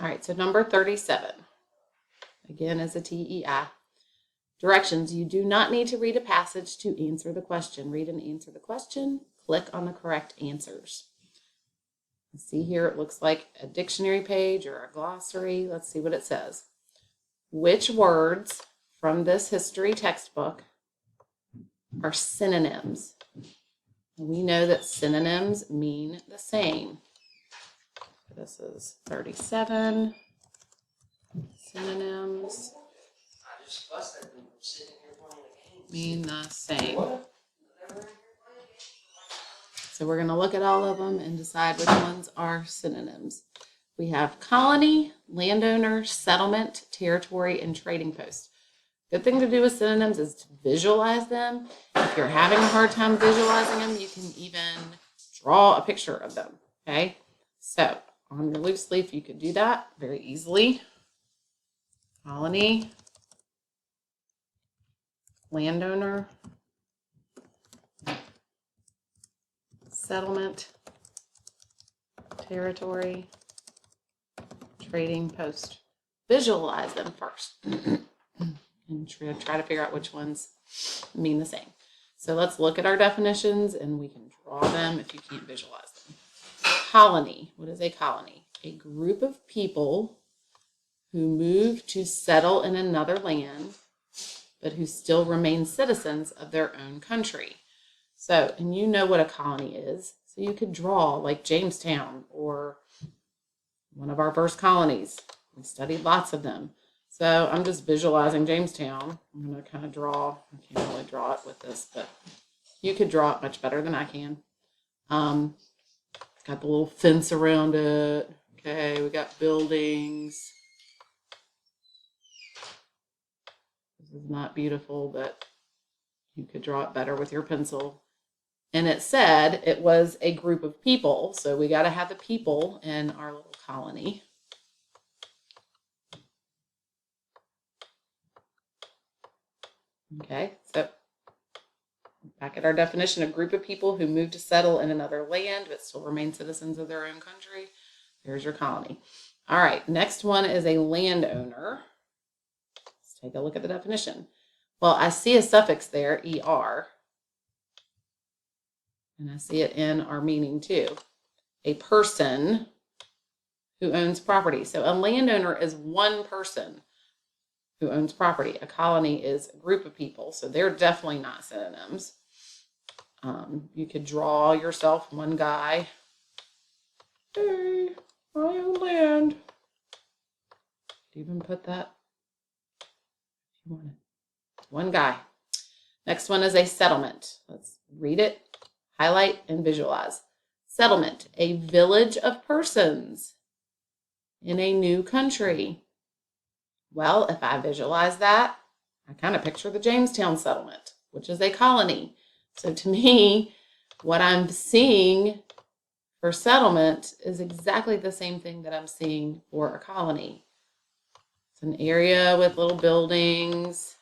All right, so number 37, again, is a TEI. Directions. You do not need to read a passage to answer the question. Read and answer the question. Click on the correct answers. See here, it looks like a dictionary page or a glossary. Let's see what it says. Which words from this history textbook are synonyms? We know that synonyms mean the same. This is 37. Synonyms mean the same. So we're going to look at all of them and decide which ones are synonyms. We have colony, landowner, settlement, territory, and trading post. Good thing to do with synonyms is to visualize them. If you're having a hard time visualizing them, you can even draw a picture of them, okay? So on your loose leaf, you could do that very easily. Colony, landowner, settlement, territory, trading post. Visualize them first and try to figure out which ones mean the same. So let's look at our definitions and we can draw them if you can't visualize them. Colony. What is a colony? A group of people who move to settle in another land, but who still remain citizens of their own country. So, and you know what a colony is, so you could draw like Jamestown or one of our first colonies. We studied lots of them. So I'm just visualizing Jamestown. I'm going to kind of draw. I can't really draw it with this, but you could draw it much better than I can. Got the little fence around it. Okay, we got buildings. This is not beautiful, but you could draw it better with your pencil. And it said it was a group of people, so we got to have the people in our little colony. Okay, so back at our definition, a group of people who move to settle in another land but still remain citizens of their own country. There's your colony. All right, next one is a landowner. Let's take a look at the definition. Well, I see a suffix there, ER, and I see it in our meaning too. A person who owns property. So a landowner is one person who owns property. A colony is a group of people, so they're definitely not synonyms. You could draw yourself one guy. Hey, I own land. Could even put that if you wanted. One guy. Next one is a settlement. Let's read it, highlight, and visualize. Settlement, a village of persons in a new country. Well, if I visualize that, I kind of picture the Jamestown settlement, which is a colony. So to me, what I'm seeing for settlement is exactly the same thing that I'm seeing for a colony. It's an area with little buildings.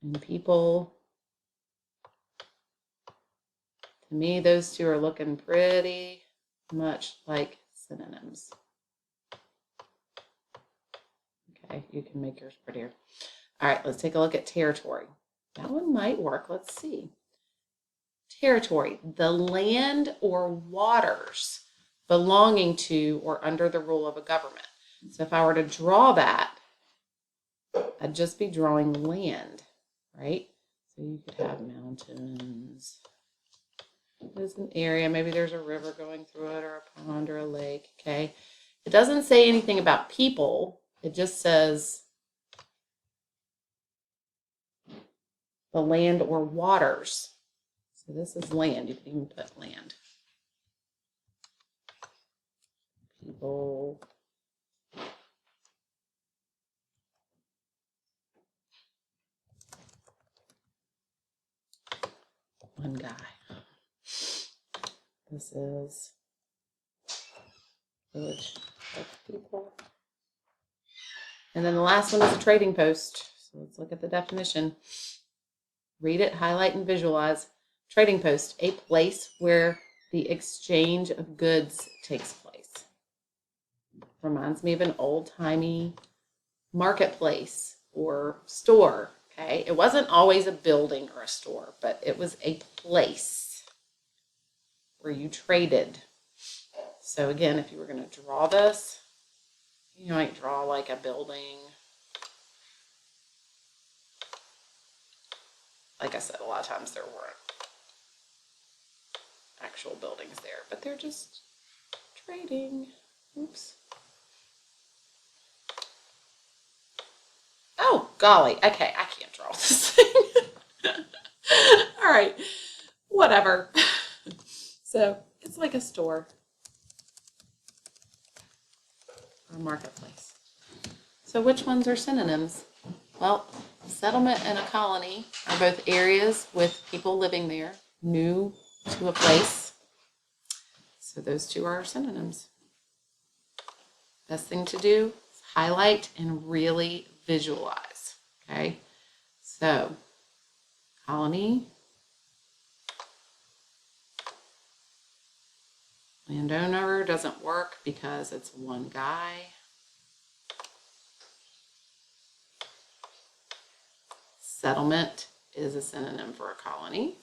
And people. To me, those two are looking pretty much like synonyms. Okay, you can make yours prettier. All right, let's take a look at territory. That one might work. Let's see. Territory, the land or waters belonging to or under the rule of a government. So if I were to draw that, I'd just be drawing land, right? So you could have mountains. There's an area, maybe there's a river going through it or a pond or a lake, okay? It doesn't say anything about people. It just says the land or waters. So this is land. You can even put land. People. One guy. This is village of people. And then the last one is a trading post. So let's look at the definition. Read it, highlight, and visualize. Trading post, a place where the exchange of goods takes place. Reminds me of an old-timey marketplace or store, okay? It wasn't always a building or a store, but it was a place where you traded. So again, if you were going to draw this, you might draw like a building. Like I said, a lot of times there weren't actual buildings there, but they're just trading. Oops. Oh, golly. Okay, I can't draw this thing. All right, whatever. So it's like a store or a marketplace. So which ones are synonyms? Well, settlement and a colony are both areas with people living there, new to a place. So those two are synonyms. Best thing to do is highlight and really visualize, okay? So, colony, landowner doesn't work because it's one guy. Settlement is a synonym for a colony.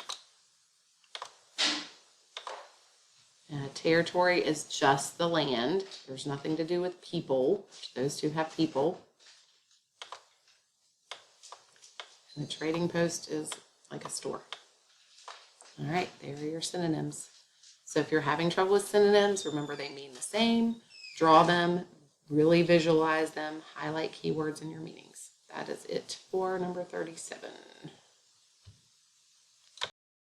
And a territory is just the land. There's nothing to do with people. Those two have people. And a trading post is like a store. All right, there are your synonyms. So if you're having trouble with synonyms, remember they mean the same. Draw them, really visualize them, highlight keywords in your meanings. That is it for number 37.